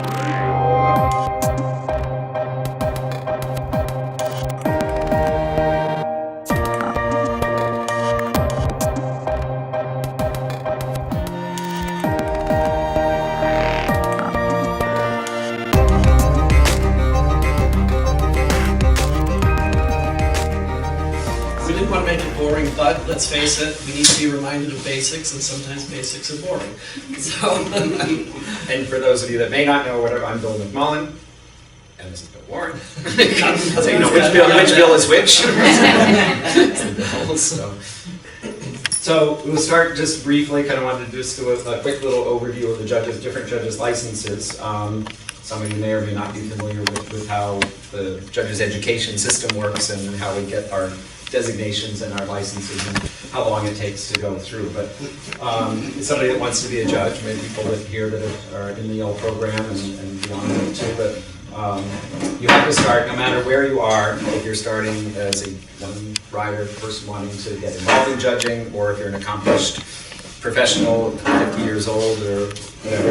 We didn't want to make it boring, but let's face it, we need to be reminded of basics, and sometimes basics are boring. So, And for those of you that may not know, whatever, I'm Bill McMullen, and this is Bill Warren. So you know which bill is which. So we'll start just briefly. Kind of wanted to just do a quick little overview of the different judges' licenses. Some of you may or may not be familiar with how the judges' education system works and how we get our designations and our licenses and how long it takes to go through. But somebody that wants to be a judge, maybe people that here that are in the L program and beyond that too, but you have to start, no matter where you are, if you're starting as a young rider, person wanting to get involved in judging, or if you're an accomplished professional, 50 years old or whatever,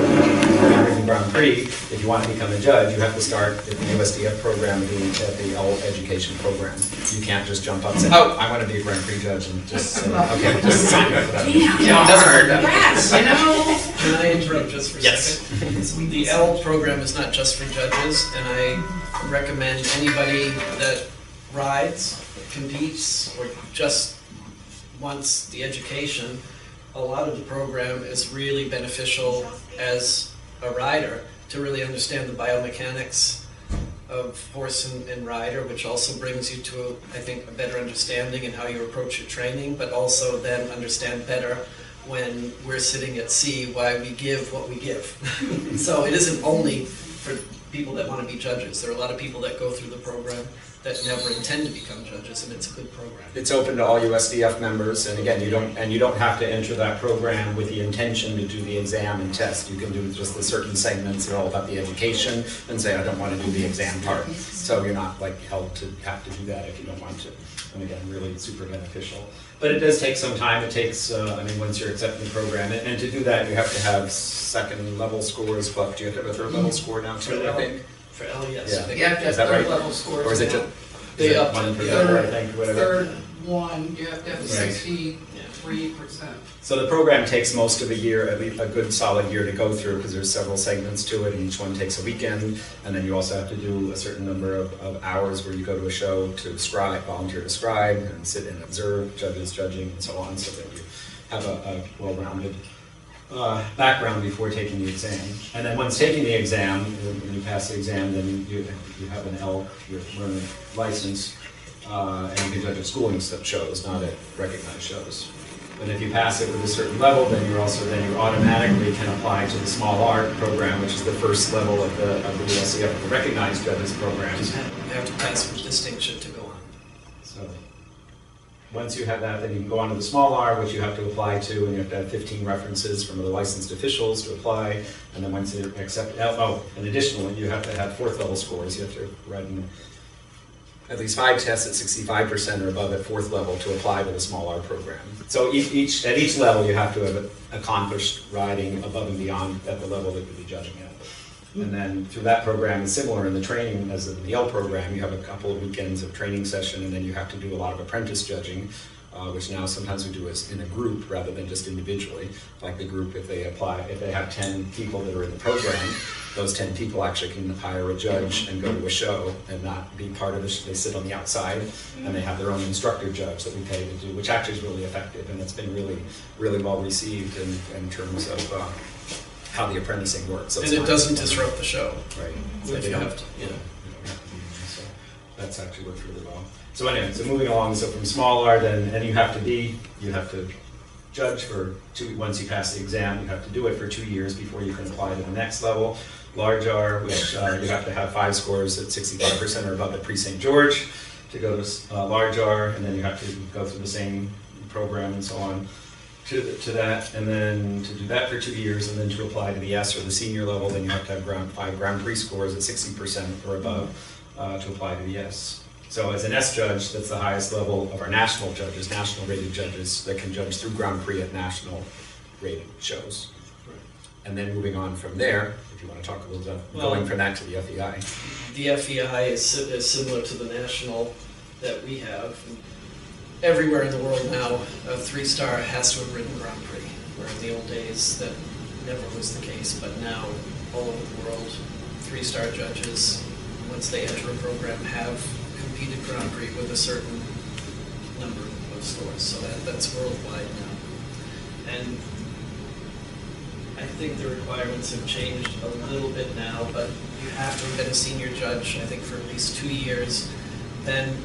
in Grand Prix, if you want to become a judge, you have to start at the USDF program, at the L education program. You can't just jump up and say, oh, I want to be a Grand Prix judge, and just say, okay, just sign up for that. Yeah, it doesn't hurt that. Can I interrupt just for a second? The L program is not just for judges, and I recommend anybody that rides, competes, or just wants the education. A lot of the program is really beneficial as a rider to really understand the biomechanics of horse and rider, which also brings you to, I think, a better understanding in how you approach your training, but also then understand better when we're sitting at sea why we give what we give. So it isn't only for people that want to be judges. There are a lot of people that go through the program that never intend to become judges, and it's a good program. It's open to all USDF members, and again, you don't have to enter that program with the intention to do the exam and test. You can do just the certain segments that are all about the education, and say I don't want to do the exam part. So you're not like held to have to do that if you don't want to. And again, really super beneficial. But it does take some time. It takes, once you're accepting the program, and to do that, you have to have second level scores. But do you have to have a third level score now too? I think. For L, yes. Yeah. You have to have Is that third right? level scores. Or is it now. just They upped one it, per yeah. level, I think, whatever? Third one, you have to have Right. 63%. So the program takes most of a year, at least a good solid year to go through, because there's several segments to it, and each one takes a weekend, and then you also have to do a certain number of hours where you go to a show to scribe, volunteer to scribe, and sit and observe judges judging and so on, so that you have a well-rounded background before taking the exam. And then once taking the exam, when you pass the exam, then you have an L, your learner license, and you can judge at schooling shows, not at recognized shows. And if you pass it with a certain level, then you automatically can apply to the small art program, which is the first level of the USCF, the recognized judges program. You have to pass with distinction to go on. So once you have that, then you can go on to the small R, which you have to apply to, and you have to have 15 references from other licensed officials to apply. And then once you accept, and additionally, you have to have fourth level scores. You have to write at least 5 tests at 65% or above at fourth level to apply to the small R program. So at each level, you have to have accomplished riding above and beyond at the level that you'll be judging at. And then through that program, is similar in the training as in the L program. You have a couple of weekends of training session, and then you have to do a lot of apprentice judging, which now sometimes we do as in a group rather than just individually. Like the group, if they have 10 people that are in the program, those 10 people actually can hire a judge and go to a show and not be part of it. They sit on the outside, and they have their own instructor judge that we pay to do, which actually is really effective, and it's been really, really well received in terms of how the apprenticing works. So and it doesn't disrupt the show. Right. So if you have to, yeah. So that's actually worked really well. So anyway, so moving along, so from small R, then, you have to judge for once you pass the exam, you have to do it for 2 years before you can apply to the next level. Large R, which you have to have 5 scores at 65% or above at Pre-St. George to go to large R, and then you have to go through the same program and so on to that, and then to do that for 2 years, and then to apply to the S or the senior level, then you have to have 5 Grand Prix scores at 60% or above to apply to the S. So as an S judge, that's the highest level of our national judges, national rated judges that can judge through Grand Prix at national rated shows. And then moving on from there, if you want to talk a little bit, Well, going from that to the FEI. The FEI is similar to the national that we have. Everywhere in the world now, a 3-star has to have ridden Grand Prix, where in the old days that never was the case, but now all over the world, 3-star judges, once they enter a program, have competed Grand Prix with a certain number of scores, so that's worldwide now. And I think the requirements have changed a little bit now, but you have to have been a senior judge, I think, for at least 2 years. Then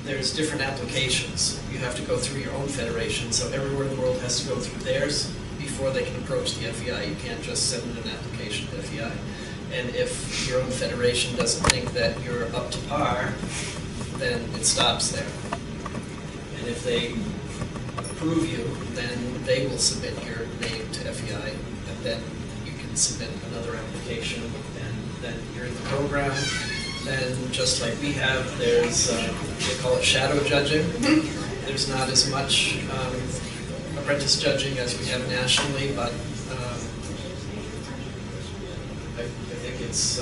there's different applications. You have to go through your own federation, so everywhere in the world has to go through theirs before they can approach the FEI. You can't just send an application to FEI. And if your own federation doesn't think that you're up to par, then it stops there. And if they approve you, then they will submit your name to FEI, and then you can submit another application, and then you're in the program. Then, just like we have, there's, they call it shadow judging. There's not as much apprentice judging as we have nationally, but I think it's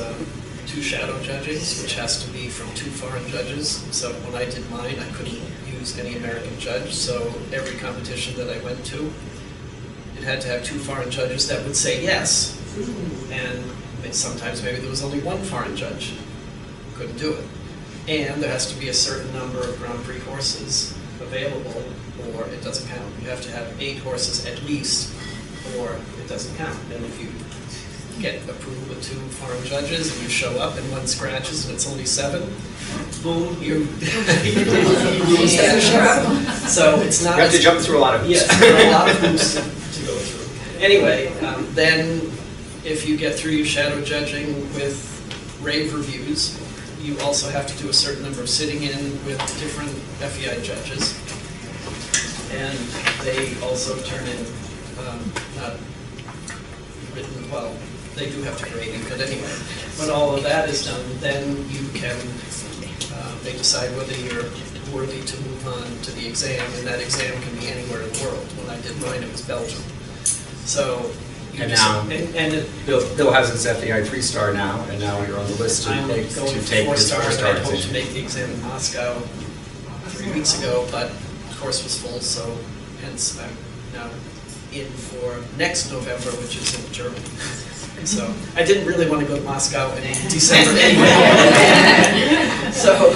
2 shadow judges, which has to be from 2 foreign judges. So when I did mine, I couldn't use any American judge, so every competition that I went to, it had to have 2 foreign judges that would say yes. And sometimes maybe there was only 1 foreign judge. Couldn't do it. And there has to be a certain number of Grand Prix horses available, or it doesn't count. You have to have 8 horses at least, or it doesn't count. And if you get approved with 2 foreign judges and you show up and 1 scratches and it's only 7, boom, you lose that show. So it's not. You have to jump through a lot of hoops. Yes, there are a lot of hoops to go through. Anyway, then if you get through your shadow judging with rave reviews, you also have to do a certain number of sitting in with different FEI judges. And they also turn in, not written, well, they do have to grade you, but anyway. When all of that is done, then you can, they decide whether you're worthy to move on to the exam, and that exam can be anywhere in the world. When I did mine, it was Belgium. So, And now, and Bill has his FEI 3-star now, and now you're on the list to I'm take going his 4-star. 4-star I hoped to exam. make the exam in Moscow 3 weeks ago, but the course was full, so hence I'm now in for next November, which is in Germany. So I didn't really want to go to Moscow in December anyway. So.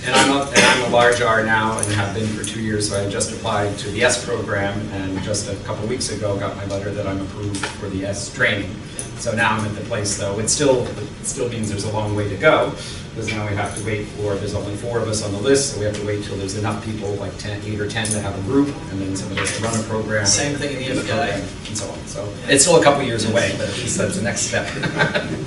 And I'm a large R now and have been for 2 years, so I just applied to the S program, and just a couple weeks ago got my letter that I'm approved for the S training. So now I'm at the place, though, it still means there's a long way to go, because now we have to wait for, there's only 4 of us on the list, so we have to wait till there's enough people, like 8 or 10 to have a group, and then somebody has to run a program. Same thing in the FEI. And so on. So it's still a couple years away, but at least that's the next step.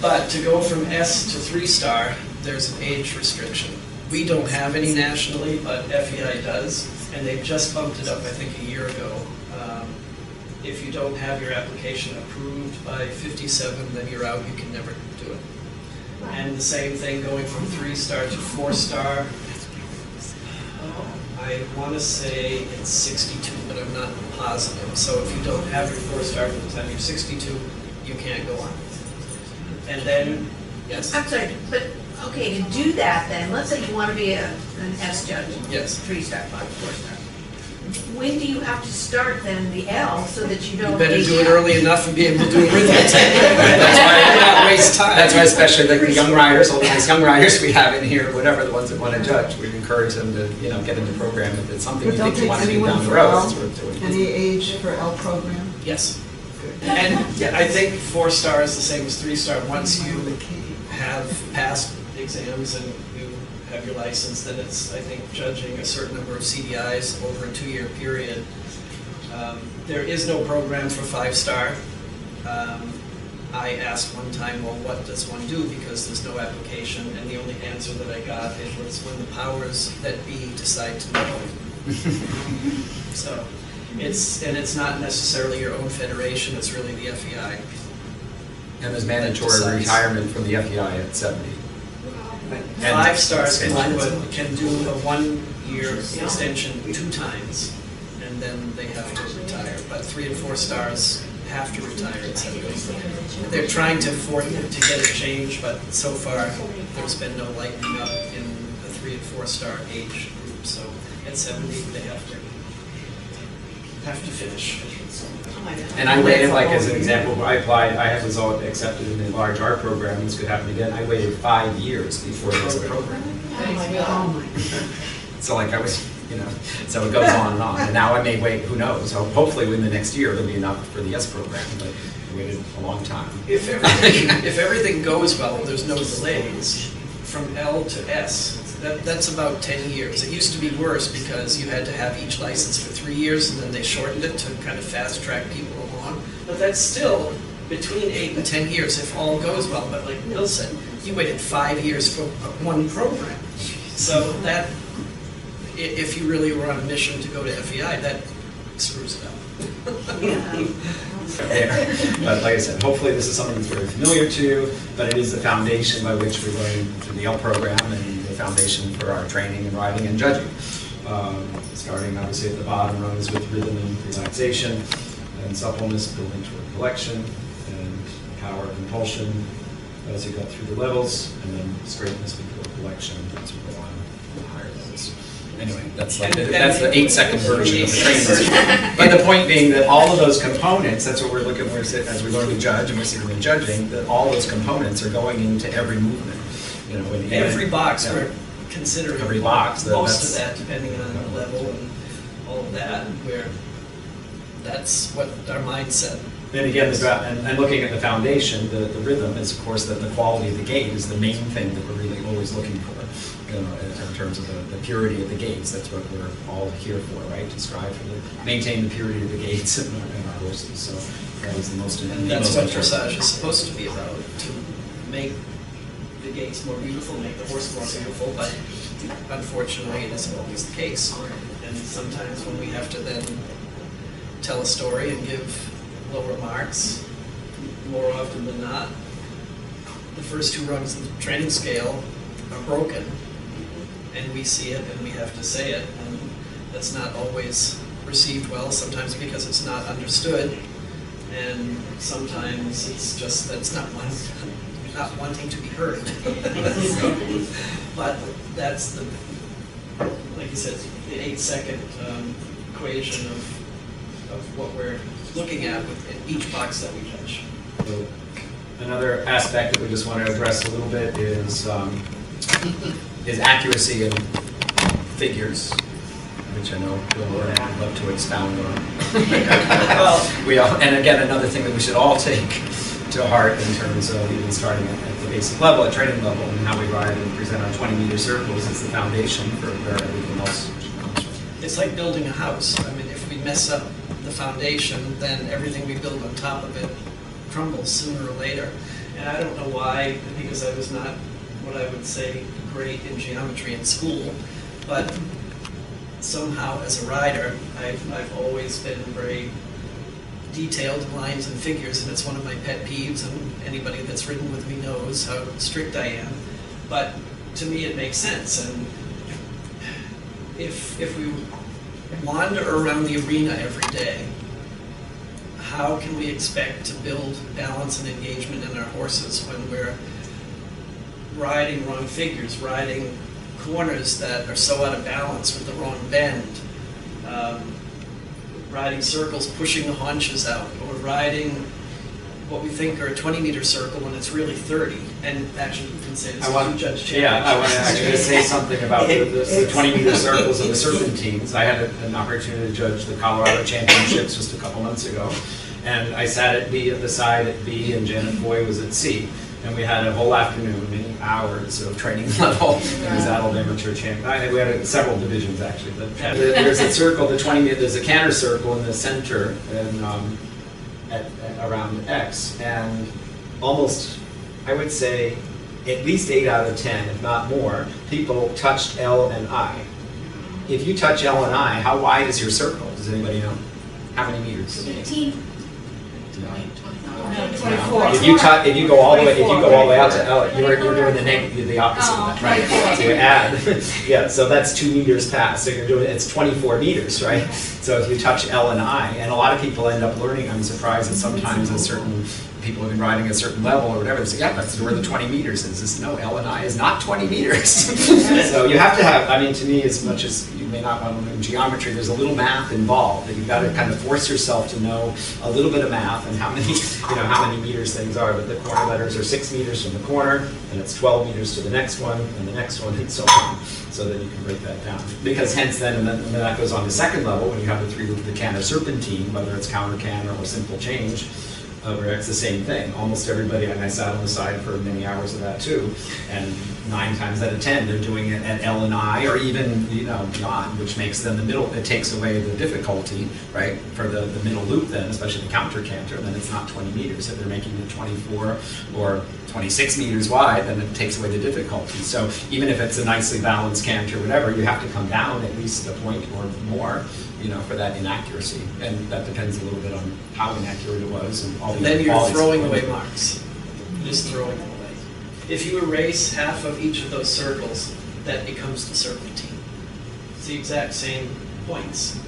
But to go from S to 3-star, there's an age restriction. We don't have any nationally, but FEI does, and they've just bumped it up, I think, a year ago. If you don't have your application approved by 57, then you're out, you can never do it. And the same thing going from 3-star to 4-star. I want to say it's 62, but I'm not positive. So if you don't have your 4-star by the time you're 62, you can't go on. And then, yes? I'm sorry, but, okay, to do that then, let's say you want to be an S judge. Yes. 3-star, 4-star. When do you have to start then the L so that you don't? You better age do it out? early enough and be able to do arithmetic. That's why not waste time. That's why especially like the young riders, all these young riders we have in here, whatever, the ones that want to judge, we'd encourage them to, get into the program if it's something you But think you they'll want take to do anyone down the for road, L? it's worth doing. Any age for L program? Yes. And I think 4-star is the same as 3-star. Once you have passed exams and you have your license, then it's, I think, judging a certain number of CDIs over a 2-year period. There is no program for 5-star. I asked one time, well, what does one do? Because there's no application, and the only answer that I got was when the powers that be decide to know. So, it's not necessarily your own federation, it's really the FEI. And there's mandatory Decides. retirement from the FEI at 70. And 5-stars extensions. can do a 1-year extension 2 times, and then they have to retire. But 3 and 4 stars have to retire at 70. They're trying to get a change, but so far there's been no lightening up in the 3- and 4-star age group. So at 70 they have to finish. And I waited, like as an example, I applied, I was all accepted in the large art program, this could happen again. I waited 5 years before there was a program. Oh my God. So like I was, so it goes on. And now I may wait, who knows, hopefully within the next year there'll be enough for the S program, but I waited a long time. If everything goes well, there's no delays, from L to S, that's about 10 years. It used to be worse because you had to have each license for 3 years, and then they shortened it to kind of fast track people along. But that's still between 8 and 10 years if all goes well. But like Bill said, you waited 5 years for one program. So that, if you really were on a mission to go to FEI, that screws it up. There. But like I said, hopefully this is something that's very familiar to you, but it is the foundation by which we're going through the L program and the foundation for our training and writing and judging. Starting obviously at the bottom runs with rhythm and relaxation, and suppleness building toward collection, and power and impulsion as you go through the levels, and then straightness before collection as we go on to the higher levels. Anyway, that's the 8-second version of the training. But the point being that all of those components, that's what we're looking for as we learn to judge and we're sitting and judging, that all those components are going into every movement. In every box we're considering every box. Most of that, depending on the level and all of that, where that's what our mindset. And again, and looking at the foundation, the rhythm is, of course, that the quality of the gait is the main thing that we're really always looking for. In terms of the purity of the gates, that's what we're all here for, right? To strive for maintain the purity of the gates in our horses. So that is the most important. And that's what dressage is supposed to be about, to make the gates more beautiful, make the horse more beautiful, but unfortunately it isn't always the case. And sometimes when we have to then tell a story and give lower marks, more often than not, the first 2 rungs of the training scale are broken, and we see it and we have to say it, and that's not always received well, sometimes because it's not understood, and sometimes it's just that's not wanting to be heard. But that's the, like you said, the 8-second equation of what we're looking at with each box that we touch. So another aspect that we just want to address a little bit is accuracy in figures, which I know Bill would love to expound on. Well, and again, another thing that we should all take to heart in terms of even starting at the basic level, at training level, and how we ride and present our 20-meter circles is the foundation for where everything else comes from. It's like building a house. I mean, if we mess up the foundation, then everything we build on top of it crumbles sooner or later. And I don't know why, because I was not what I would say great in geometry in school, but somehow as a rider, I've always been very detailed in lines and figures, and it's one of my pet peeves, and anybody that's ridden with me knows how strict I am. But to me it makes sense, and if we wander around the arena every day, how can we expect to build balance and engagement in our horses when we're riding wrong figures, riding corners that are so out of balance with the wrong bend, riding circles, pushing the haunches out, or riding what we think are a 20-meter circle when it's really 30. And actually, you can say it's a two-judge championship. Yeah, I want to actually say something about the 20-meter circles and the serpentines. I had an opportunity to judge the Colorado Championships just a couple months ago, and I sat at B at the side at B, and Janet Foy was at C. And we had a whole afternoon, many hours of training level in the adult amateur champ. We had several divisions actually. But there's a circle, the 20 meter, there's a canter circle in the center, and around X, and almost, I would say, at least 8 out of 10, if not more, people touched L and I. If you touch L and I, how wide is your circle? Does anybody know? How many meters? 18. 24. If you go all the way out to L, you're doing the opposite of that, right? So you add, yeah. So that's 2 meters past. So you're doing it's 24 meters, right? So if you touch L and I, and a lot of people end up learning. I'm surprised that sometimes a certain people have been riding a certain level or whatever. They say, yeah, that's where the 20 meters is. This, no, L and I is not 20 meters. So you have to have. I mean, to me, as much as you may not want to learn geometry, there's a little math involved that you've got to kind of force yourself to know a little bit of math and how many meters things are. But the corner letters are 6 meters from the corner, and it's 12 meters to the next one, and the next one, and so on. So that you can break that down. Because hence then, and then that goes on to second level when you have the 3-loop, the can or serpentine, whether it's counter can or simple change. Where it's the same thing. Almost everybody, and I sat on the side for many hours of that too, and 9 times out of 10 they're doing it at L and I, or even beyond, which makes them the middle. It takes away the difficulty, right, for the middle loop then, especially the counter canter. Then it's not 20 meters. If they're making it 24 or 26 meters wide, then it takes away the difficulty. So even if it's a nicely balanced canter, whatever, you have to come down at least a point or more. For that inaccuracy, and that depends a little bit on how inaccurate it was, and all. And then you're throwing away marks. Just throwing them away. If you erase half of each of those circles, that becomes the serpentine. It's the exact same points,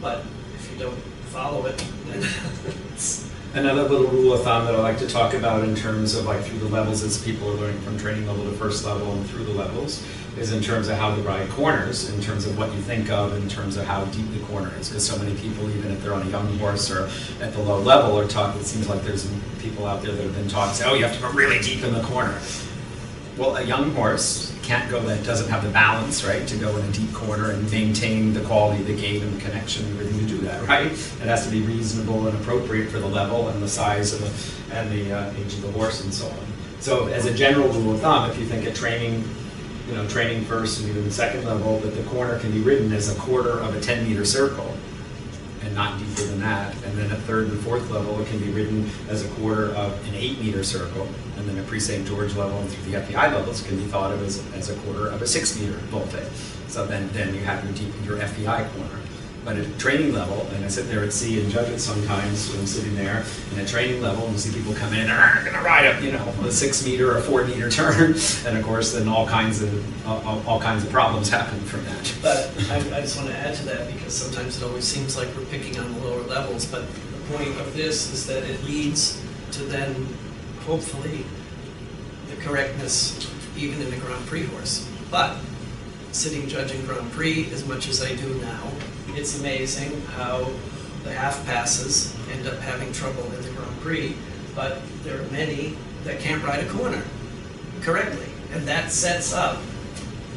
but if you don't follow it, then it's. Another little rule of thumb that I like to talk about in terms of like through the levels as people are learning from training level to first level and through the levels is in terms of how to ride corners, in terms of what you think of, in terms of how deep the corner is. Because so many people, even if they're on a young horse or at the low level, are taught, it seems like there's people out there that have been taught, say, oh, you have to go really deep in the corner. Well, a young horse can't go, that doesn't have the balance, right, to go in a deep corner and maintain the quality of the gait and the connection and everything to do that, right? It has to be reasonable and appropriate for the level and the size of the age of the horse and so on. So as a general rule of thumb, if you think of training, training first and even the second level, that the corner can be ridden as a quarter of a 10-meter circle and not deeper than that. And then at third and fourth level, it can be ridden as a quarter of an 8-meter circle. And then at pre-St. George level and through the FEI levels can be thought of as a quarter of a 6-meter volte. So then you have your FEI corner. But at training level, and I sit there at sea and judge it sometimes when I'm sitting there, and at training level, and you see people come in and are going to ride up, a 6-meter or 4-meter turn, and of course, then all kinds of problems happen from that. But I just want to add to that because sometimes it always seems like we're picking on the lower levels. But the point of this is that it leads to then, hopefully, the correctness even in a Grand Prix horse. But sitting judging Grand Prix as much as I do now, it's amazing how the half passes end up having trouble in the Grand Prix, but there are many that can't ride a corner correctly, and that sets up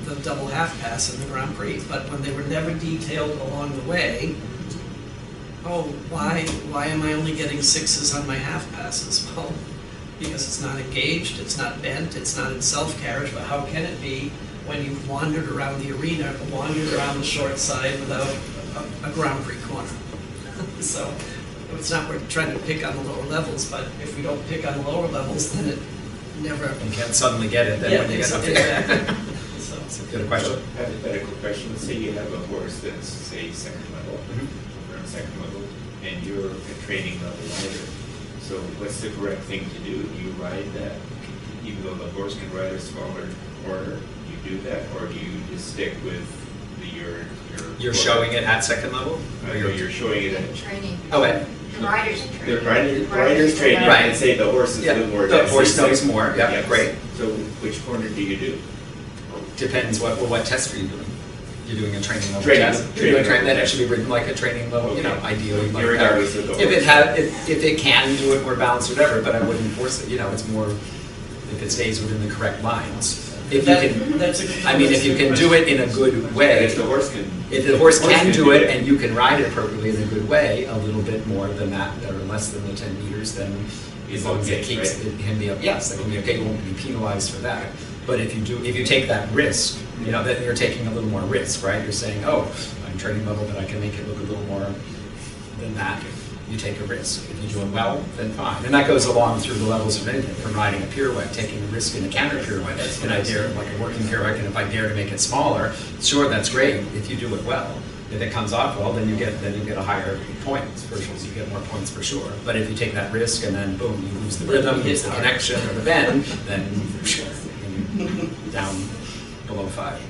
the double half pass in the Grand Prix. But when they were never detailed along the way, oh, why am I only getting 6s on my half passes? Well, because it's not engaged, it's not bent, it's not in self-carriage, but how can it be when you've wandered around the arena, wandered around the short side without a Grand Prix corner? So it's not we're trying to pick on the lower levels, but if we don't pick on the lower levels, then it never. You can't suddenly get it then when you get up there. Exactly. So That's a good question. Hypothetical question. Let's say you have a horse that's, say, second level, around second level, and you're a training level rider. So what's the correct thing to do? Do you ride that, even though the horse can ride a smaller corner, you do that, or do you just stick with your You're showing it at second level? I know you're showing it at Training. Oh, wait. The riders in the training. rider's training, Right. and say the horse is a little more. The advanced. horse knows more, yeah, Yes. great. So which corner do you do? Depends what test are you doing. You're doing a training level Training- test. training You're doing level then it test. should be written like a training level, ideally like Irregardless of the that. horse. If it can do it more balanced or whatever, but I wouldn't force it, it's more if it stays within the correct lines. If you can, that's a good. I mean, if you can do it in a good And way, if the horse can. if the horse can do it and you can ride it appropriately in a good way, a little bit more than that, or less than the 10 meters, then as long as it okay, keeps right? it can be up. Yes, that can be okay. You won't be penalized for that. But if you take that risk, then you're taking a little more risk, right? You're saying, oh, I'm training level, but I can make it look a little more than that. You take a risk. If you do it well, then fine. And that goes along through the levels of anything, from riding a pirouette, taking a risk in a counter pirouette, and I dare, like a working pirouette, and if I dare to make it smaller, sure, that's great if you do it well. If it comes off well, then you get a higher points for sure. You get more points for sure. But if you take that risk and then boom, you lose the rhythm, lose the connection or the bend, then you're down below 5.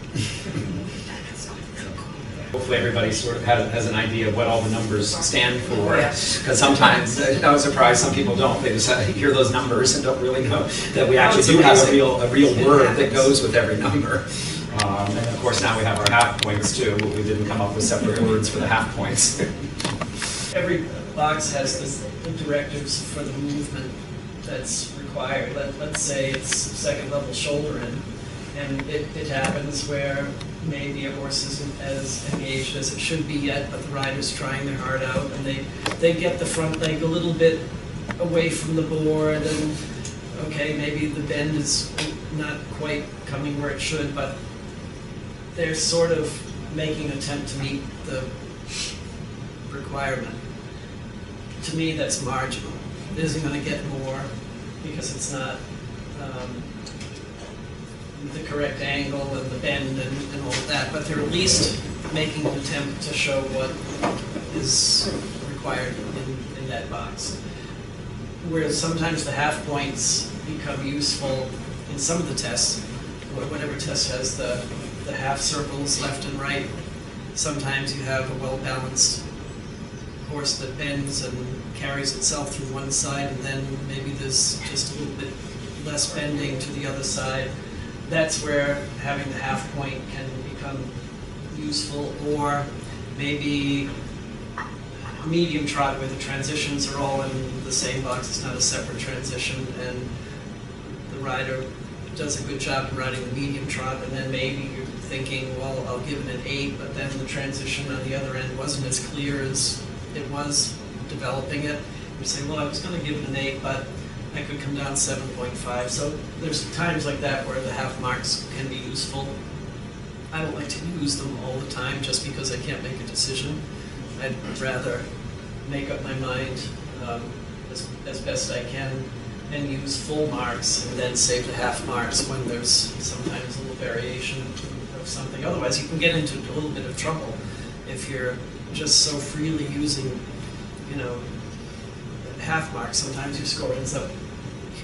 Hopefully everybody sort of has an idea of what all the numbers stand for. Because sometimes, no surprise, some people don't. They just hear those numbers and don't really know that we actually do have a real word that goes with every number. And of course now we have our half points too. We didn't come up with separate words for the half points. Every box has the directives for the movement that's required. Let's say it's second level shoulder in, and it happens where maybe a horse isn't as engaged as it should be yet, but the rider's trying their heart out, and they get the front leg a little bit away from the board, and okay, maybe the bend is not quite coming where it should, but they're sort of making an attempt to meet the requirement. To me, that's marginal. It isn't going to get more because it's not the correct angle and the bend and all of that, but they're at least making an attempt to show what is required in that box. Whereas sometimes the half points become useful in some of the tests, whatever test has the half circles left and right. Sometimes you have a well-balanced horse that bends and carries itself through one side, and then maybe there's just a little bit less bending to the other side. That's where having the half point can become useful, or maybe medium trot where the transitions are all in the same box. It's not a separate transition, and the rider does a good job in riding the medium trot, and then maybe you're thinking, well, I'll give it an 8, but then the transition on the other end wasn't as clear as it was developing it. You say, well, I was going to give it an 8, but I could come down 7.5. So there's times like that where the half marks can be useful. I don't like to use them all the time just because I can't make a decision. I'd rather make up my mind as best I can and use full marks and then save the half marks when there's sometimes a little variation of something. Otherwise, you can get into a little bit of trouble if you're just so freely using, half marks. Sometimes your score ends up,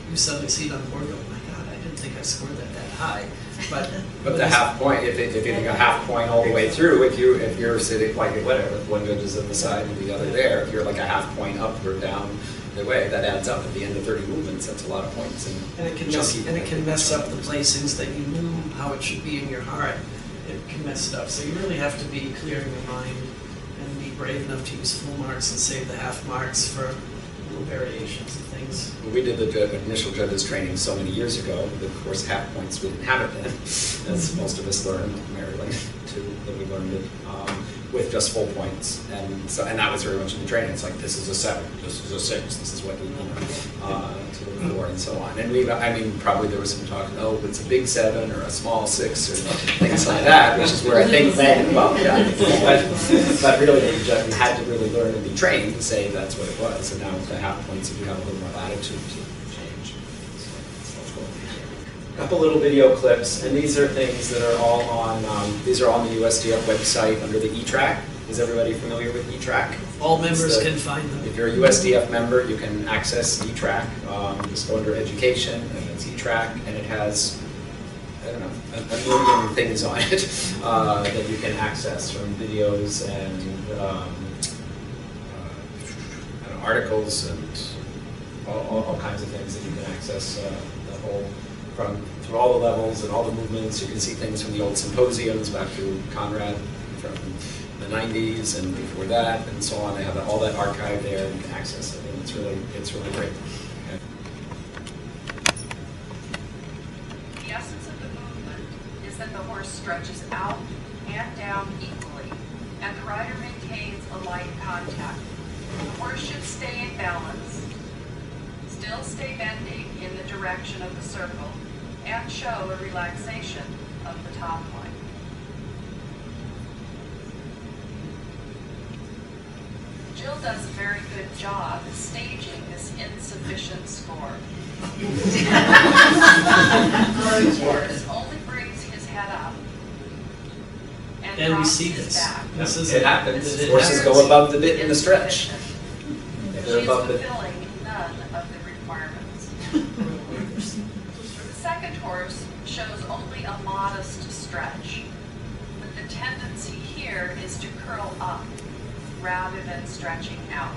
you suddenly see it on the board and go, oh my God, I didn't think I scored that high. But the half point, if you think a half point all the way through, if you're sitting like whatever, one judge is on the side and the other there, if you're like a half point up or down the way, that adds up at the end of 30 movements. That's a lot of points. And it can mess up the placings that you knew how it should be in your heart. It can mess it up. So you really have to be clear in your mind and be brave enough to use full marks and save the half marks for little variations and things. When we did the initial judges training so many years ago, of course half points we didn't have it then, as most of us learned, Maryland too, that we learned it with just full points, and that was very much in the training. It's like, this is a 7, this is a 6, this is what you to look for, and so on. And probably there was some talk, oh, it's a big 7 or a small 6 or things like that, which is where I think then, but really you had to really learn and be trained to say that's what it was. And now with the half points, you have a little more latitude to change. A couple little video clips, and these are things that are all on these are on the USDF website under the E-Track. Is everybody familiar with E-Track? All members can find them. If you're a USDF member, you can access E-Track. Just go under education, and it's E-Track, and it has, I don't know, a million things on it that you can access, from videos and articles and all kinds of things that you can access the whole through all the levels and all the movements. You can see things from the old symposiums back to Conrad from the 90s and before that and so on. They have all that archive there, and you can access it, and it's really great. Okay. The essence of the movement is that the horse stretches out and down equally, and the rider maintains a light contact. The horse should stay in balance, still stay bending in the direction of the circle, and show a relaxation of the top line. Jill does a very good job staging this insufficient score. The horse only brings his head up, and right And we drop see is this. back. This is It happens. it Horses happens. go above the bit in the stretch. She They're is above the. fulfilling none of the requirements. The second horse shows only a modest stretch, but the tendency here is to curl up rather than stretching out.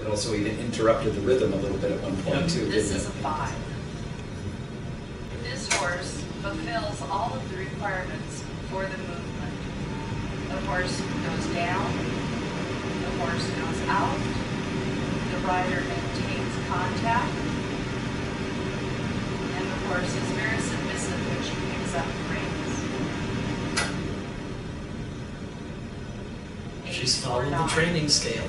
It also even interrupted the rhythm a little bit at one point too, This didn't is a it? 5. This horse fulfills all of the requirements for the movement. The horse goes down, the horse goes out, the rider maintains contact, and the horse is very submissive when she picks up the reins. She's Eight or followed the nine. training scale.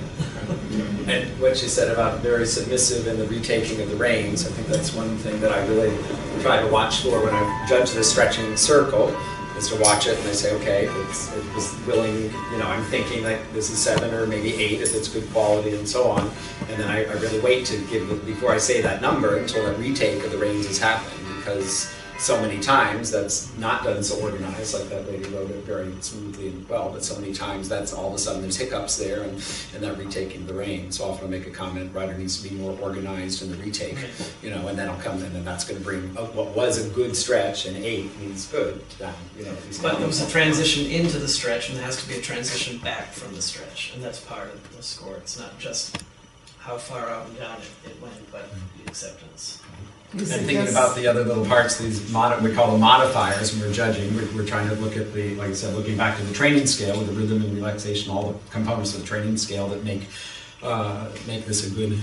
And what she said about very submissive in the retaking of the reins, I think that's one thing that I really try to watch for when I judge the stretching circle, is to watch it and I say, okay, it was willing, I'm thinking like this is 7 or maybe 8 if it's good quality and so on. And then I really wait to give it, before I say that number, until a retake of the reins has happened, because so many times that's not done so organized, like that lady wrote it very smoothly and well, but so many times that's all of a sudden there's hiccups there and that retaking of the reins. So often I make a comment, rider needs to be more organized in the retake, and then I'll come in and that's going to bring what was a good stretch, and 8 means good down, But there was a transition into the stretch, and there has to be a transition back from the stretch, and that's part of the score. It's not just how far out and down it went, but the acceptance. And thinking about the other little parts, these we call them modifiers when we're judging. We're trying to look at the, like I said, looking back to the training scale with the rhythm and relaxation, all the components of the training scale that make this a good,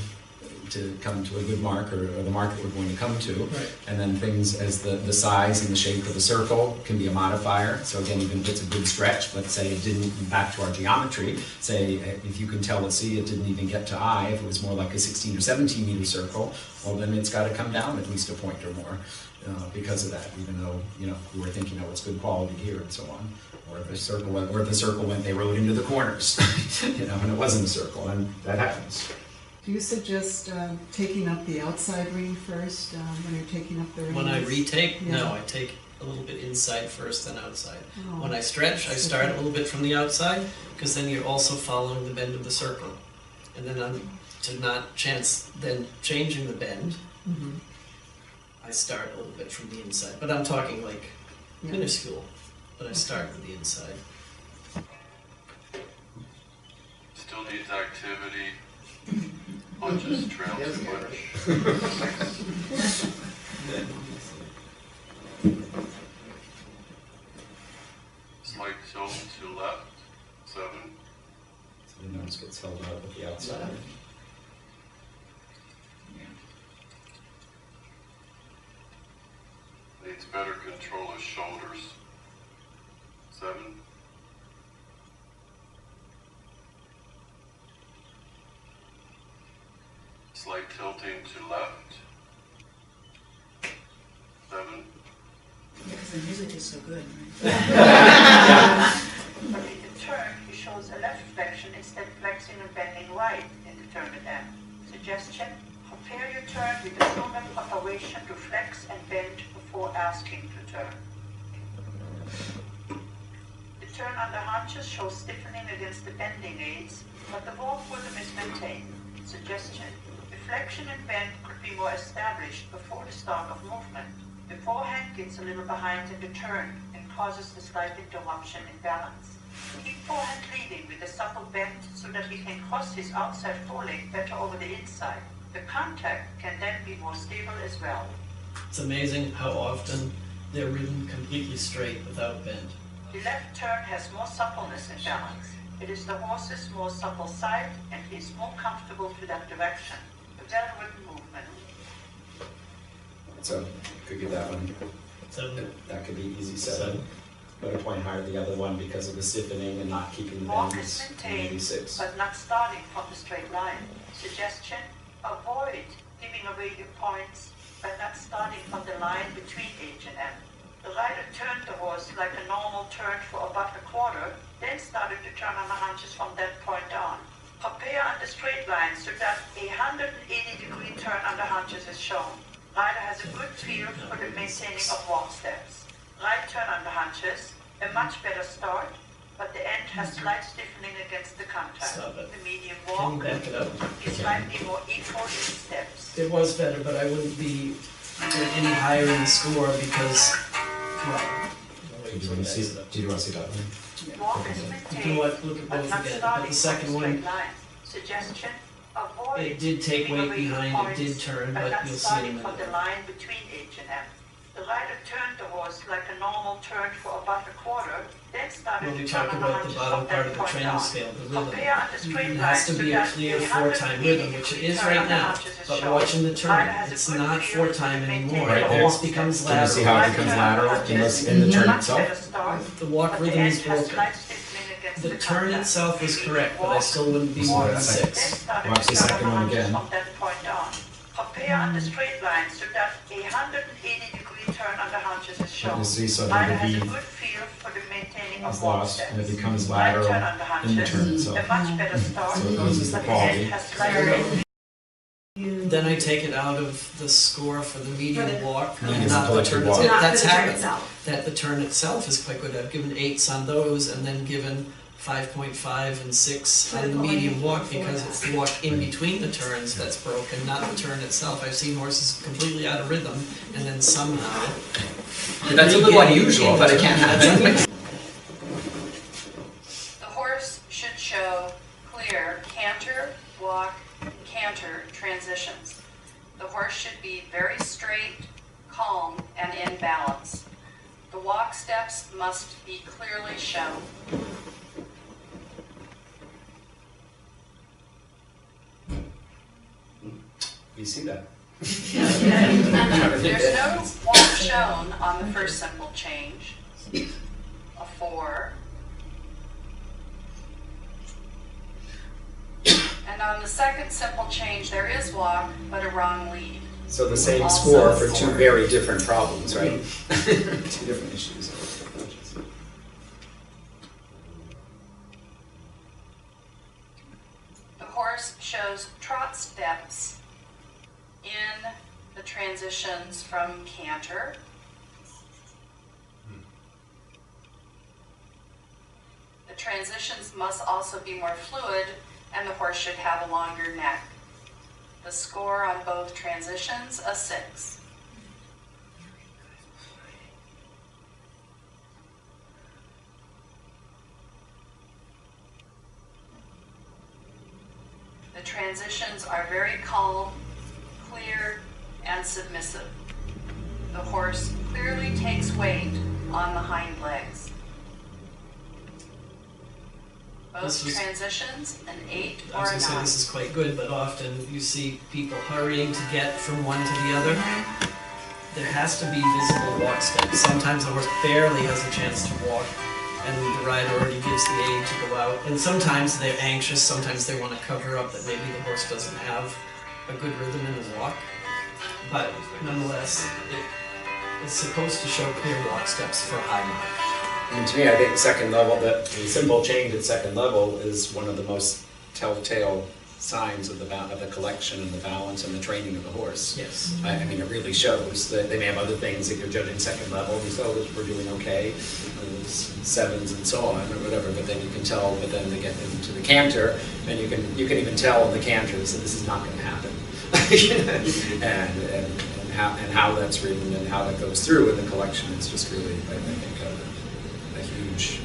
to come to a good mark, or the mark that we're going to come to. Right. And then things as the size and the shape of the circle can be a modifier. So again, even if it's a good stretch, let's say it didn't, back to our geometry, say if you can tell, let's see, it didn't even get to I, if it was more like a 16 or 17 meter circle, well then it's got to come down at least a point or more because of that, even though, we were thinking, it's good quality here and so on. Or if the circle went, they rode into the corners, and it wasn't a circle, and that happens. Do you suggest taking up the outside ring first when you're taking up the reins? When I retake, Yeah. no, I take a little bit inside first, then outside. Oh. When I stretch, I start a little bit from the outside, because then you're also following the bend of the circle. And then to not chance then changing the bend, Mhm. I start a little bit from the inside. But I'm talking like Yeah. minuscule, but I start with the inside. Still needs activity. Punches trail too much. Slight tilt to left, 7. So the nose gets held out at the outside. Needs better control of shoulders, 7. Slight tilting to left, 7. Because the music is so good, But in the turn, he shows a left flexion instead flexing and bending right in the turn at M. Suggestion, prepare your turn with a sooner preparation to flex and bend before asking to turn. The turn under hunches shows stiffening against the bending aids, but the walk rhythm is maintained. Suggestion, the flexion and bend could be more established before the start of movement. The forehand gets a little behind in the turn and causes a slight interruption in balance. Keep forehand leading with a supple bend so that he can cross his outside foreleg better over the inside. The contact can then be more stable as well. It's amazing how often they're ridden completely straight without bend. The left turn has more suppleness and balance. It is the horse's more supple side and he is more comfortable to that direction. A well-written movement. So could give that one. So That could be easy 7. But a point higher the other one because of the stiffening and not keeping the Walk bends. is Maybe maintained, 6. but not starting from the straight line. Suggestion, avoid giving away your points by not starting from the line between H and M. The rider turned the horse like a normal turn for about a quarter, then started to turn on the hunches from that point on. Prepare on the straight line so that a 180-degree turn on the hunches is shown. Rider has a good feel for the maintaining of walk steps. Right turn on the hunches, a much better start, but the end has slight stiffening against the contact. Stop it. The medium Can walk you back it up? is slightly more equal in steps. It was better, but I wouldn't be any higher in the score because, well. Do you want to see that one? Walk is You maintained, can look at but both not again, but starting the from second a one, straight line. Suggestion, avoid it did take giving weight away your behind, it points did turn, by but not you'll see starting in a from the minute. line between H and M. The rider turned the horse like a normal turn for about a quarter, then started When we to turn talk on the about the hunches bottom from part that of the point training on. scale, the rhythm, Compare on the straight it line has to so be a that clear the 4-time rhythm, which it is 180 right now. turn on the hunches is But shown. watching the turn, Rider has a it's good not feel for 4-time the anymore, maintaining it of almost walk becomes steps. Can you see how it lateral. becomes lateral in the turn itself? The walk But the rhythm end is has broken. slight stiffening against The turn contact. itself is The correct, but I walk still wouldn't be Let's more do than that. 6. Watch the second one again. From that point on. Compare on the straight line so that a 180-degree turn on the hunches is shown. You see, so Rider the has a V good feel for the maintaining of is walk lost steps. and it becomes Right lateral turn on the in the hunches, turn a itself. much better start, So it loses the but the end quality. has slightly Then I take it out of the score for the medium For the- walk, Medium not the collected turn walk. itself. Not for That's the turn happened. itself. That the turn itself is quite good. I've given 8s on those and then given 5.5 and 6 For on the the medium quality walk before because that. it's the walk in between the turns that's broken, not the turn itself. I've seen horses completely out of rhythm and then somehow. That's a little unusual, but it can happen. The horse should show clear canter, walk, canter transitions. The horse should be very straight, calm, and in balance. The walk steps must be clearly shown. You see that? There's no walk shown on the first simple change. A 4. And on the second simple change, there is walk, but a wrong lead. So the same Also score for two four. very different problems, right? Two different issues. The horse shows trot steps in the transitions from canter. The transitions must also be more fluid, and the horse should have a longer neck. The score on both transitions, a 6. The transitions are very calm, clear, and submissive. The horse clearly takes weight on the hind legs. This Both was- transitions, an 8 I or was a gonna say 9. this is quite good, but often you see people hurrying to get from one to the other. There has to be visible walk steps. Sometimes the horse barely has a chance to walk, and the rider already gives the aid to go out. And sometimes they're anxious, sometimes they want to cover up that maybe the horse doesn't have a good rhythm in the walk. But nonetheless, it's supposed to show clear walk steps for a high mark. And to me, I think second level, that the simple change at second level is one of the most telltale signs of the collection and the balance and the training of the horse. Yes. I mean, it really shows that they may have other things that you're judging second level, and you say, oh, we're doing okay, there's 7s and so on, or whatever, but then you can tell, but then they get into the canter, and you can even tell in the canters that this is not going to happen. and how that's written and how that goes through in the collection is just really, I think, a huge.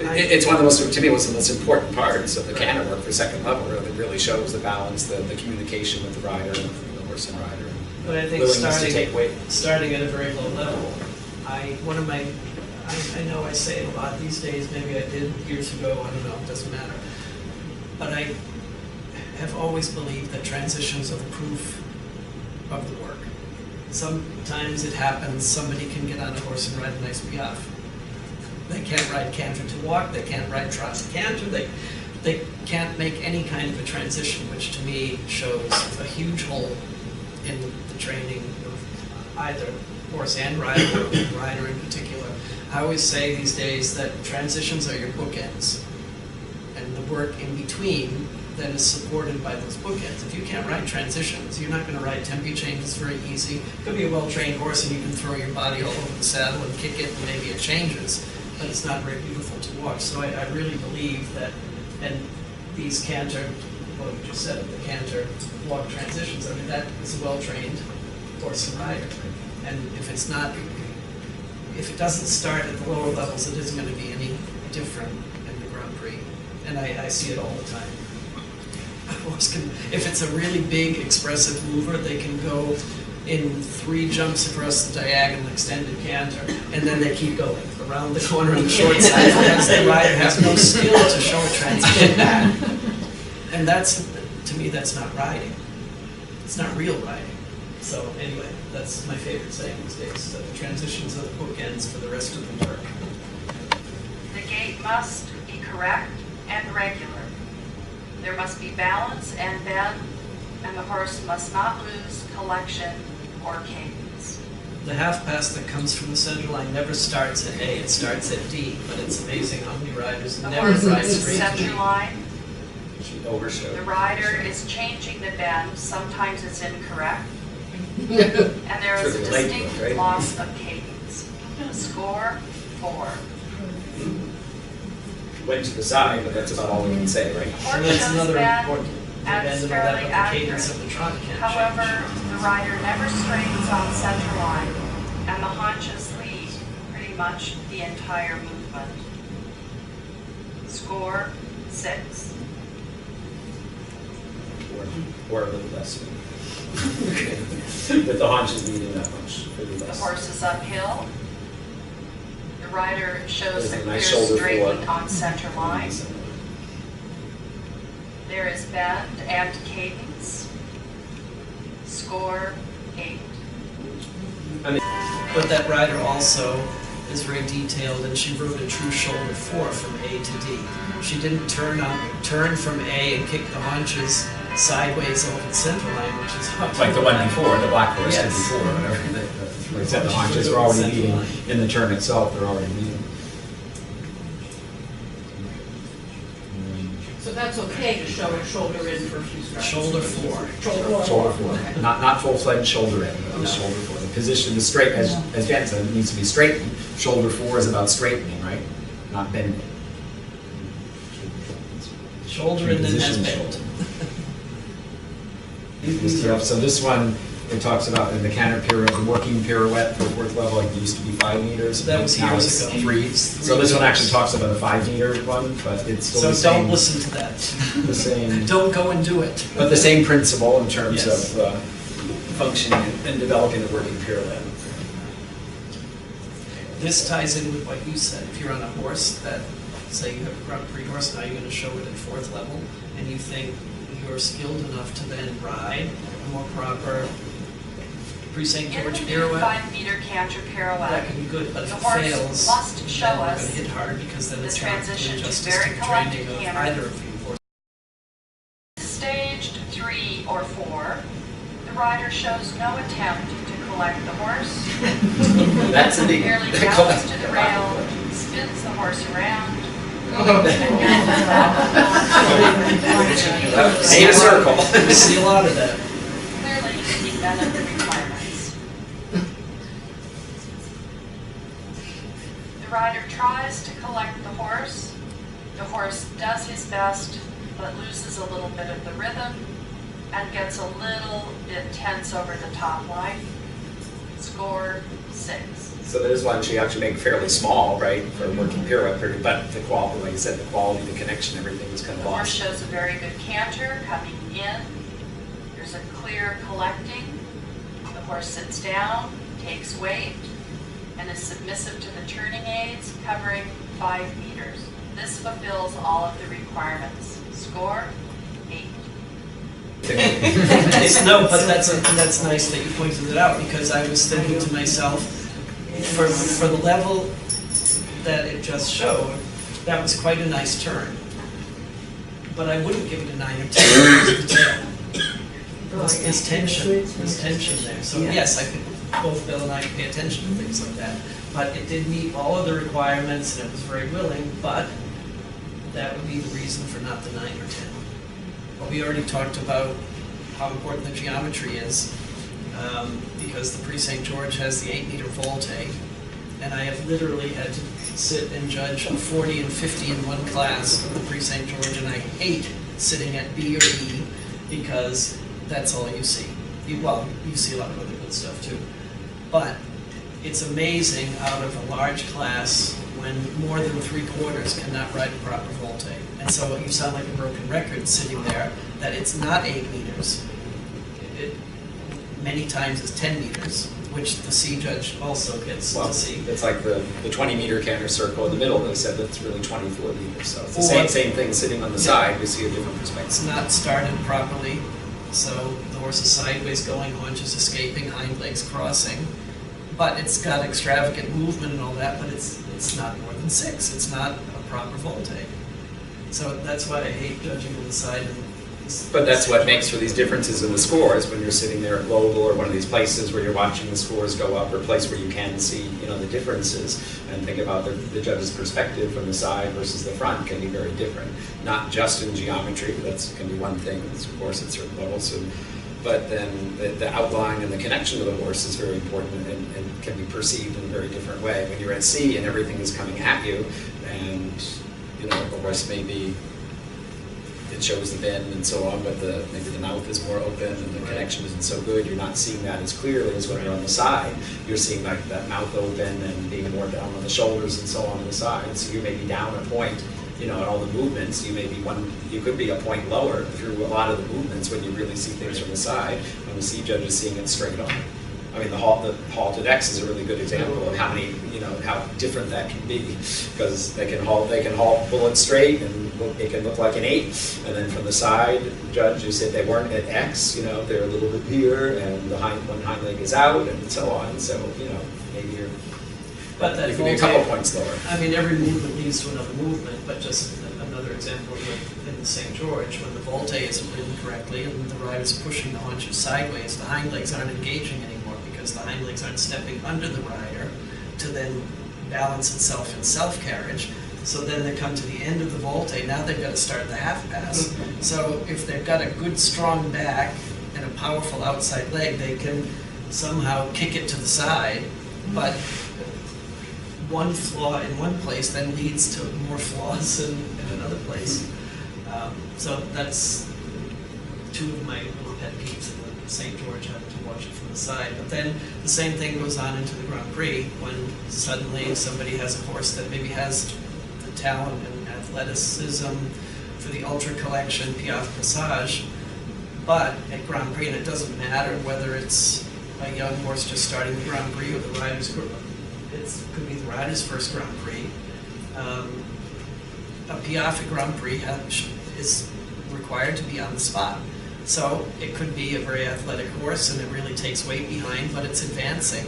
It's one of the most, to me, was the most important parts of the canter work for second level. It really shows the balance, the communication with the rider, the horse and rider, But I and think willingness to take weight. starting at a very low level, I know I say it a lot these days, maybe I did years ago, I don't know, it doesn't matter. But I have always believed that transitions are the proof of the work. Sometimes it happens, somebody can get on a horse and ride a nice piaffe. They can't ride canter to walk, they can't ride trot to canter, they can't make any kind of a transition, which to me shows a huge hole in the training of either horse and rider, or rider in particular. I always say these days that transitions are your bookends, and the work in between that is supported by those bookends. If you can't ride transitions, you're not going to ride tempi changes very easy. It could be a well-trained horse and you can throw your body all over the saddle and kick it and maybe it changes, but it's not very beautiful to watch. So I really believe that, and these canter, what you just said, the canter walk transitions, I mean, that is a well-trained horse and rider. And if it's not, if it doesn't start at the lower levels, it isn't going to be any different in the Grand Prix. And I see it all the time. A horse can, if it's a really big, expressive mover, they can go in 3 jumps across the diagonal extended canter, and then they keep going around the corner on the short side because the rider has no skill to show a transition back. And that's, to me, that's not riding. It's not real riding. So anyway, that's my favorite saying these days, that the transitions are the bookends for the rest of the work. The gait must be correct and regular. There must be balance and bend, and the horse must not lose collection or cadence. The half pass that comes from the center line never starts at A, it starts at D, but it's amazing how many riders The never horse ride is straight to D. center line. She overshowed. The rider is changing the bend. Sometimes it's incorrect. And there is a Sort of late, distinct right? loss of cadence. Score 4. Went to the side, but that's about all we can say, right? Horse And that's shows another bend important and bend is and all that, fairly but the cadence accurate. of the trot can't However, change. the rider never straightens on center line, and the haunches lead pretty much the entire movement. Score 6. Or a little less. With the haunches leading that much, maybe The less. horse is uphill. The rider shows There's a a clear nice shoulder straightening forward. on center line. There is bend and cadence. Score 8. But that rider also is very detailed, and she rode a true shoulder 4 from A to D. She didn't turn from A and kick the haunches sideways over the center line, which is hard. Like the one before, the black horse did Yes. before, whatever. Like I said, the haunches were already leading in the turn itself, they're already leading. So that's okay to show a shoulder in for a few strides? Shoulder 4. Shoulder forward, not full-fledged shoulder in, but just shoulder forward. The position is straight, as Dan said, it needs to be straightened. Shoulder 4 is about straightening, right? Not bending. Shoulder and then has Reposition bend. So this one, it talks about in the canter pirouette, the working pirouette for 4th level, it used to be 5 meters. That was now years it's ago. 3. So this one actually talks about a 5 meter one, but it's still So the same. don't listen to that. The same, Don't go and do it. but the same principle in terms Yes. of functioning and developing the working pirouette. This ties in with what you said. If you're on a horse that, say you have a Grand Prix horse, now you're going to show it at 4th level, and you think you're skilled enough to then ride a more proper pre-St. In the George new pirouette, 5-meter canter that pirouette, can be good, but if the it horse fails, must show then you're going us to hit hard because then the it's not transition doing to justice very to the collected training of canter. either of you horses. staged 3 or 4, the rider shows no attempt to collect the horse. That's a big. Merely gallons to the rail, spins the horse around. Made a circle. We see a lot of that. Clearly, he none of the requirements. The rider tries to collect the horse. The horse does his best, but loses a little bit of the rhythm and gets a little bit tense over the top line. Score 6. So there's one she actually make fairly small, right, for a working pirouette, but the quality, like you said, the quality, the connection, everything was kind of The horse lost. shows a very good canter coming in. There's a clear collecting. The horse sits down, takes weight, and is submissive to the turning aids, covering 5 meters. This fulfills all of the requirements. Score 8. No, but that's nice that you pointed it out, because I was thinking to myself, for the level that it just showed, that was quite a nice turn. But I wouldn't give it a 9 or 10 because of the tail. There's tension there. So yes, I could, both Bill and I could pay attention to things like that. But it did meet all of the requirements and it was very willing, but that would be the reason for not the 9 or 10. We already talked about how important the geometry is, because the Prix St. George has the 8-meter volte, and I have literally had to sit and judge 40 and 50 in one class of the Prix St. George, and I hate sitting at B or E because that's all you see. Well, you see a lot of other good stuff too, but it's amazing out of a large class when more than 3/4 cannot ride a proper volte. And so you sound like a broken record sitting there, that it's not 8 meters. It many times is 10 meters, which the C judge also gets to see. It's like the 20-meter canter circle in the middle, they said that's really 24 meters. So it's the same thing sitting on the side, we see a different perspective. It's not started properly, so the horse is sideways going, haunches escaping, hind legs crossing. But it's got extravagant movement and all that, but it's not more than 6. It's not a proper volte. So that's why I hate judging on the side. But that's what makes for these differences in the scores when you're sitting there at Global or one of these places where you're watching the scores go up, or a place where you can see, you know, the differences, and think about the judge's perspective from the side versus the front can be very different. Not just in geometry, that can be one thing, of course, at certain levels. But then the outline and the connection to the horse is very important and can be perceived in a very different way. When you're at sea and everything is coming at you, and you know, the horse maybe it shows the bend and so on, but maybe the mouth is more open and the connection isn't so good. You're not seeing that as clearly as when you're on the side. You're seeing like that mouth open and being more down on the shoulders and so on the side. So you may be down a point. You know, at all the movements, you could be a point lower through a lot of the movements when you really see things from the side, when the C judge is seeing it straight on. I mean, the halted X is a really good example of how many, you know, how different that can be, because they can halt bullets straight and it can look like an 8, and then from the side, judge, you said they weren't at X, you know, they're a little bit here, and one hind leg is out, and so on. So, you know, maybe you're. But that it could be a couple points lower. I mean, every movement leads to another movement, but just another example in the St. George, when the volte isn't ridden correctly and the rider's pushing the haunches sideways, the hind legs aren't engaging anymore because the hind legs aren't stepping under the rider to then balance itself in self-carriage. So then they come to the end of the volte, now they've got to start the half pass. So if they've got a good strong back and a powerful outside leg, they can somehow kick it to the side, but one flaw in one place then leads to more flaws in another place. So that's 2 of my little pet peeves in the St. George, having to watch it from the side. But then the same thing goes on into the Grand Prix when suddenly somebody has a horse that maybe has the talent and athleticism for the Ultra Collection, Piaffe Passage, but at Grand Prix, and it doesn't matter whether it's a young horse just starting the Grand Prix or the rider's group. It could be the rider's first Grand Prix. A Piaffe Grand Prix is required to be on the spot. So it could be a very athletic horse and it really takes weight behind, but it's advancing.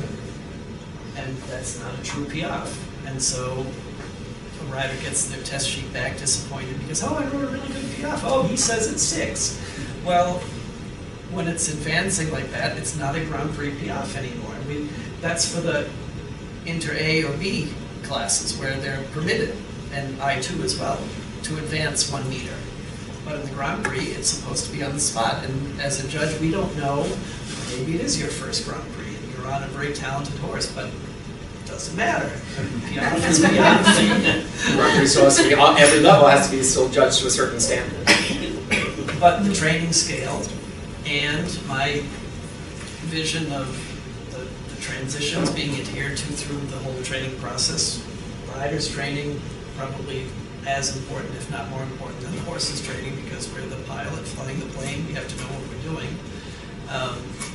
And that's not a true Piaffe. And so a rider gets their test sheet back disappointed because, oh, I wrote a really good Piaffe. Oh, he says it's 6. Well, when it's advancing like that, it's not a Grand Prix Piaffe anymore. I mean, that's for the inter A or B classes where they're permitted, and I2 as well, to advance 1 meter. But in the Grand Prix, it's supposed to be on the spot. And as a judge, we don't know, maybe it is your first Grand Prix, and you're on a very talented horse, but it doesn't matter. Piaffe is Piaffe. Grand Prix supposed to be, every level has to be still judged to a certain standard. But the training scale and my vision of the transitions being adhered to through the whole training process, riders training probably as important, if not more important, than the horses training, because we're the pilot flying the plane, we have to know what we're doing.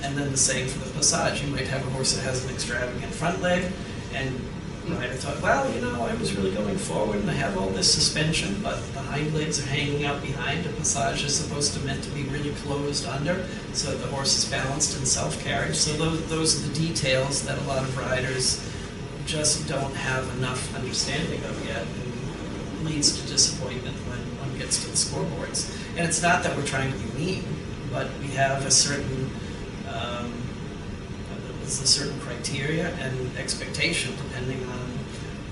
And then the same for the passage. You might have a horse that has an extravagant front leg, and the rider thought, well, you know, I was really going forward and I have all this suspension, but the hind legs are hanging out behind. A passage is supposed to meant to be really closed under, so the horse is balanced in self-carriage. So those are the details that a lot of riders just don't have enough understanding of yet, and leads to disappointment when one gets to the scoreboards. And it's not that we're trying to be mean, but we have a certain criteria and expectation depending on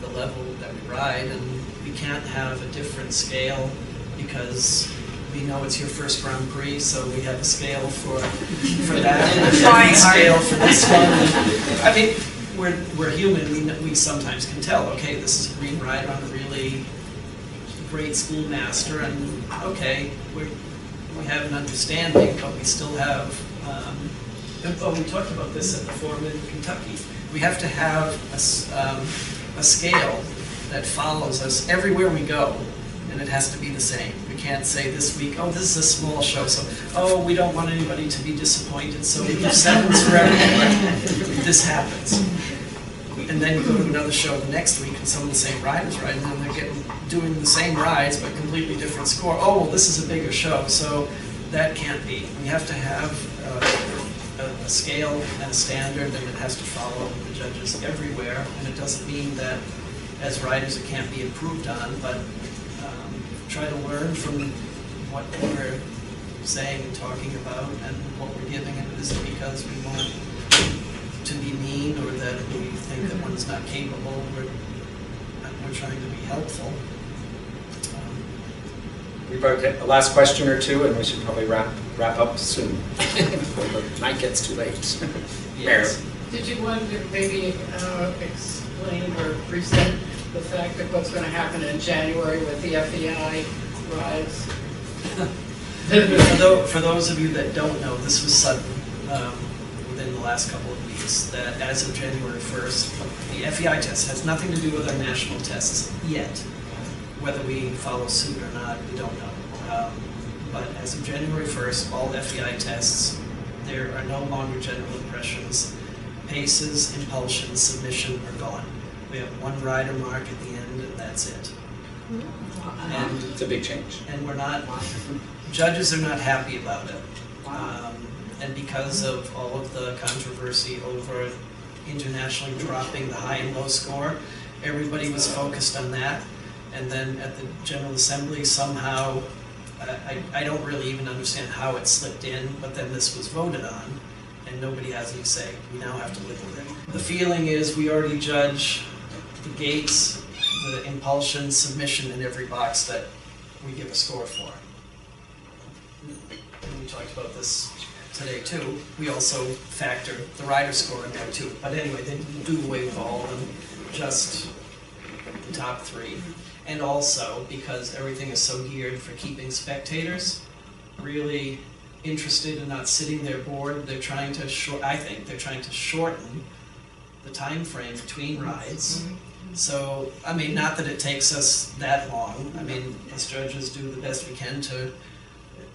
the level that we ride, and we can't have a different scale because we know it's your first Grand Prix, so we have a scale for that. And Trying a scale for this one. I mean, we're human, we sometimes can tell, okay, this is a green rider on a really great schoolmaster, and okay, we have an understanding, but we still have, we talked about this at the forum in Kentucky. We have to have a scale that follows us everywhere we go, and it has to be the same. We can't say this week, oh, this is a small show, so, oh, we don't want anybody to be disappointed, so we give 7s for everything. This happens. And then you go to another show the next week, and some of the same riders ride, and then they're doing the same rides, but completely different score. Oh, well, this is a bigger show, so that can't be. We have to have a scale and a standard, and it has to follow the judges everywhere, and it doesn't mean that as riders it can't be improved on, but try to learn from what we're saying and talking about and what we're giving. It isn't because we want to be mean or that we think that one's not capable. We're trying to be helpful. We broke it. A last question or two, and we should probably wrap up soon before the night gets too late. Yes. Did you want to maybe explain or present the fact of what's going to happen in January with the FEI rides? For those of you that don't know, this was sudden within the last couple of weeks, that as of January 1st, the FEI test has nothing to do with our national tests yet. Whether we follow suit or not, we don't know. But as of January 1st, all FEI tests, there are no longer general impressions. Paces, impulsions, submission are gone. We have one rider mark at the end, and that's it. And it's a big change. And we're not, judges are not happy about it. And because of all of the controversy over internationally dropping the high and low score, everybody was focused on that. And then at the General Assembly, somehow, I don't really even understand how it slipped in, but then this was voted on, and nobody has any say. We now have to live with it. The feeling is we already judge the gaits, the impulsion, submission in every box that we give a score for. And we talked about this today too. We also factor the rider score in there too. But anyway, they didn't do away with all of them, just the top 3. And also, because everything is so geared for keeping spectators really interested and not sitting there bored, they're trying to I think they're trying to shorten the time frame between rides. So, I mean, not that it takes us that long. I mean, us judges do the best we can to,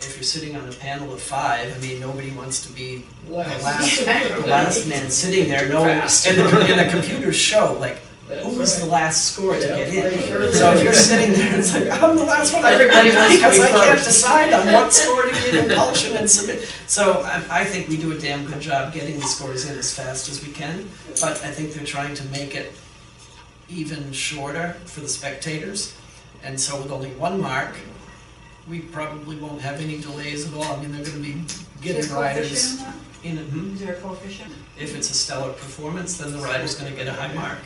if you're sitting on a panel of 5, I mean, nobody wants to be the last man sitting there. No, and the computers show, like, who was the last score to get in? So if you're sitting there, it's like, I'm the last one. Everybody wants to be because I can't first. decide on what score to give impulsion and submit. So I think we do a damn good job getting the scores in as fast as we can, but I think they're trying to make it even shorter for the spectators. And so with only 1 mark, we probably won't have any delays at all. I mean, they're going to be getting riders in it. Is there a coefficient? If it's a stellar performance, then the rider's going to get a high mark.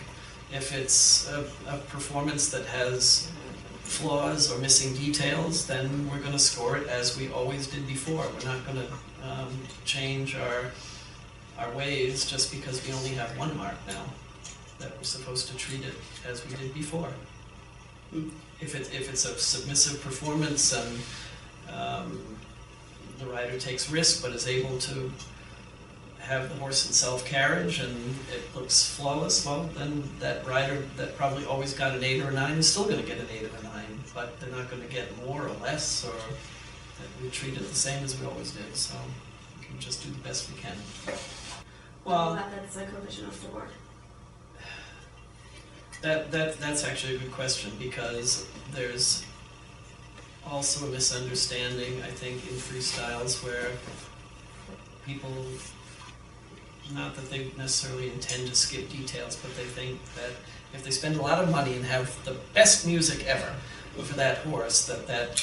If it's a performance that has flaws or missing details, then we're going to score it as we always did before. We're not going to change our ways just because we only have 1 mark now. That we're supposed to treat it as we did before. If it's a submissive performance and the rider takes risk but is able to have the horse in self-carriage and it looks flawless, well, then that rider that probably always got an 8 or a 9 is still going to get an 8 or a 9, but they're not going to get more or less, or that we treat it the same as we always did, so we can just do the best we can. Well, that's a coefficient of 4. That's actually a good question, because there's also a misunderstanding, I think, in freestyles where people, not that they necessarily intend to skip details, but they think that if they spend a lot of money and have the best music ever for that horse, that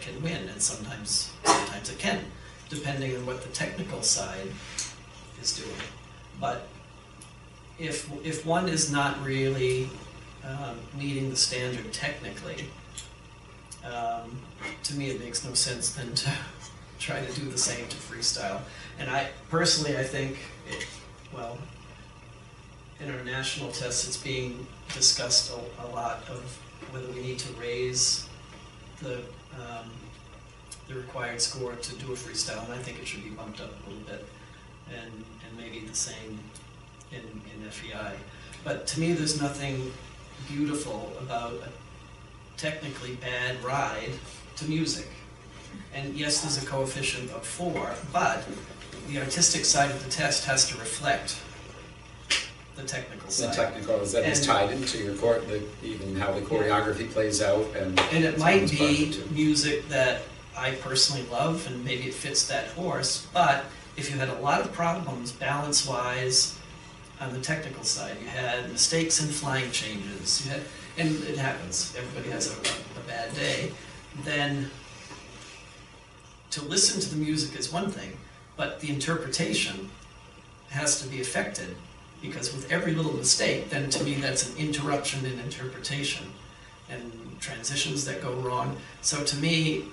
can win, and sometimes it can, depending on what the technical side is doing. But if one is not really meeting the standard technically, To me, it makes no sense then to try to do the same to freestyle. And I think, well, in our national tests, it's being discussed a lot of whether we need to raise the required score to do a freestyle, and I think it should be bumped up a little bit, and maybe the same in FEI. But to me, there's nothing beautiful about a technically bad ride to music. And yes, there's a coefficient of 4, but the artistic side of the test has to reflect the technical side. The technical, is that is tied into your even how the choreography plays out. And it might be music that I personally love, and maybe it fits that horse, but if you had a lot of problems balance-wise on the technical side, you had mistakes in flying changes, and it happens, everybody has a bad day, then to listen to the music is one thing, but the interpretation has to be affected, because with every little mistake, then to me that's an interruption in interpretation, and transitions that go wrong. So to me,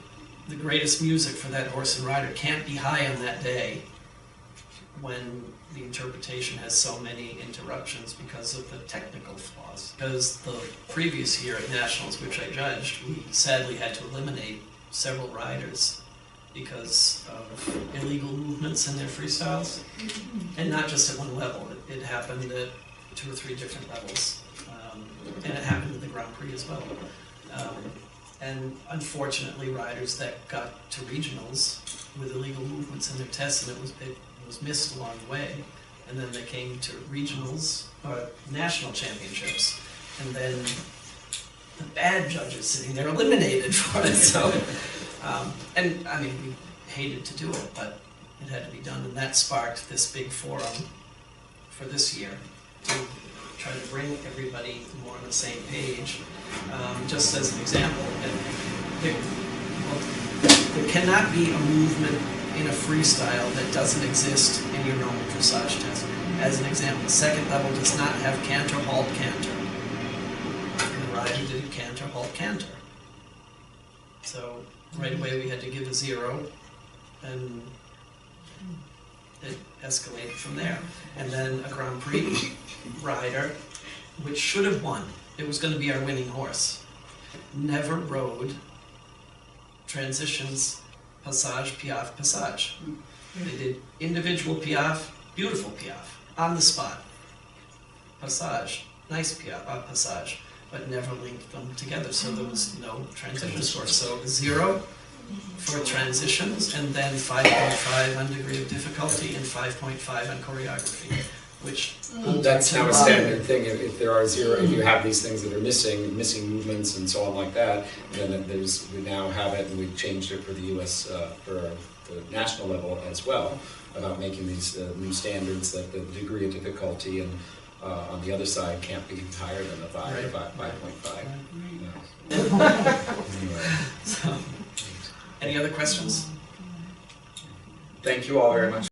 the greatest music for that horse and rider can't be high on that day when the interpretation has so many interruptions because of the technical flaws. Because the previous year at Nationals, which I judged, we sadly had to eliminate several riders because of illegal movements in their freestyles. And not just at one level, it happened at 2 or 3 different levels. And it happened at the Grand Prix as well. And unfortunately, riders that got to regionals with illegal movements in their tests, and it was missed along the way. And then they came to regionals, or national championships, and then the bad judges sitting there eliminated for it. So, and I mean, we hated to do it, but it had to be done, and that sparked this big forum for this year to try to bring everybody more on the same page. Just as an example, there cannot be a movement in a freestyle that doesn't exist in your normal dressage test. As an example, second level does not have canter, halt, canter. And the rider did canter, halt, canter. So right away we had to give a 0, and it escalated from there. And then a Grand Prix rider, which should have won, it was going to be our winning horse, never rode transitions, passage, piaffe, passage. They did individual piaffe, beautiful piaffe, on the spot. Passage, nice piaffe, passage, but never linked them together, so there was no transition score. So 0 for transitions, and then 5.5 on degree of difficulty, and 5.5 on choreography, which... That's now a standard thing. If there are 0, if you have these things that are missing movements and so on like that, then we now have it, and we've changed it for the U.S., for the national level as well, about making these new standards that the degree of difficulty and on the other side can't be higher than the 5 or 5.5. Anyway. So, any other questions? Thank you all very much.